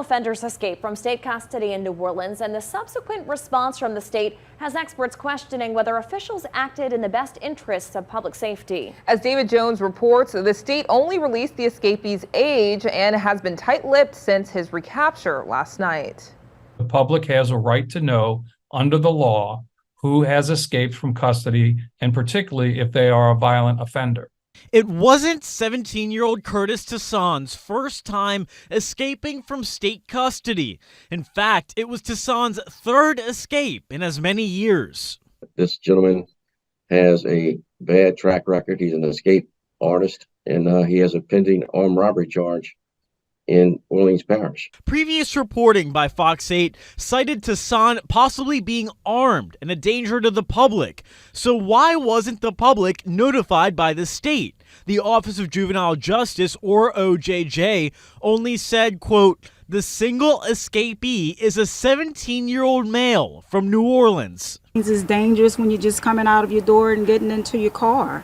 Offenders escaped from state custody in New Orleans, and the subsequent response from the state has experts questioning whether officials acted in the best interests of public safety. As David Jones reports, the state only released the escapee's age and has been tight-lipped since his recapture last night. The public has a right to know, under the law, who has escaped from custody, and particularly if they are a violent offender. It wasn't 17-year-old Curtis Tasson's first time escaping from state custody. In fact, it was Tasson's third escape in as many years. This gentleman has a bad track record. He's an escape artist, and he has a pending armed robbery charge in Orleans Parish. Previous reporting by Fox 8 cited Tasson possibly being armed and a danger to the public. So why wasn't the public notified by the state? The Office of Juvenile Justice, or OJJ, only said, quote, "The single escapee is a 17-year-old male from New Orleans." It's dangerous when you're just coming out of your door and getting into your car.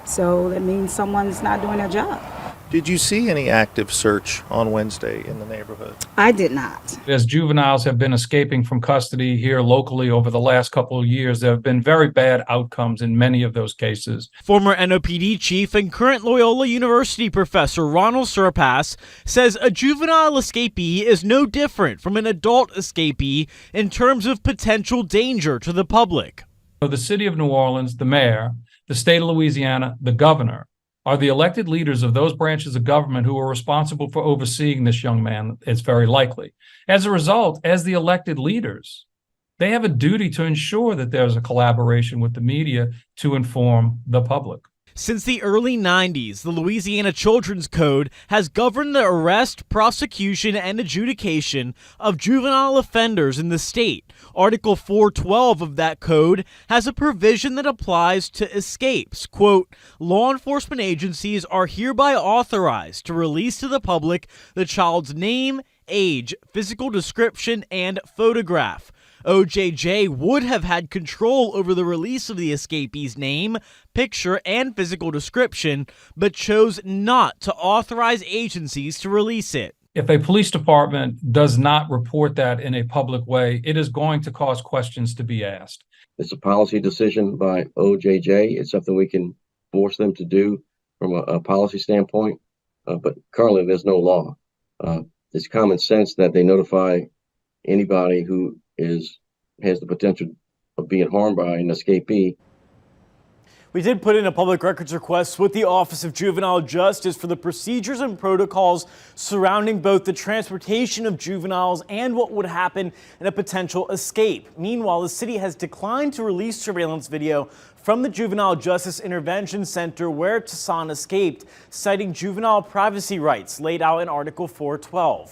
So that means someone's not doing their job. Did you see any active search on Wednesday in the neighborhood? I did not. As juveniles have been escaping from custody here locally over the last couple of years, there have been very bad outcomes in many of those cases. Former NOPD chief and current Loyola University professor Ronald Surpass says a juvenile escapee is no different from an adult escapee in terms of potential danger to the public. So the city of New Orleans, the mayor, the state of Louisiana, the governor, are the elected leaders of those branches of government who are responsible for overseeing this young man, it's very likely. As a result, as the elected leaders, they have a duty to ensure that there's a collaboration with the media to inform the public. Since the early 90s, the Louisiana Children's Code has governed the arrest, prosecution, and adjudication of juvenile offenders in the state. Article 412 of that code has a provision that applies to escapes. Quote, "Law enforcement agencies are hereby authorized to release to the public the child's name, age, physical description, and photograph." OJJ would have had control over the release of the escapee's name, picture, and physical description, but chose not to authorize agencies to release it. If a police department does not report that in a public way, it is going to cause questions to be asked. It's a policy decision by OJJ. It's something we can force them to do from a policy standpoint, but currently there's no law. It's common sense that they notify anybody who has the potential of being harmed by an escapee. We did put in a public records request with the Office of Juvenile Justice for the procedures and protocols surrounding both the transportation of juveniles and what would happen in a potential escape. Meanwhile, the city has declined to release surveillance video from the Juvenile Justice Intervention Center where Tasson escaped, citing juvenile privacy rights laid out in Article 412.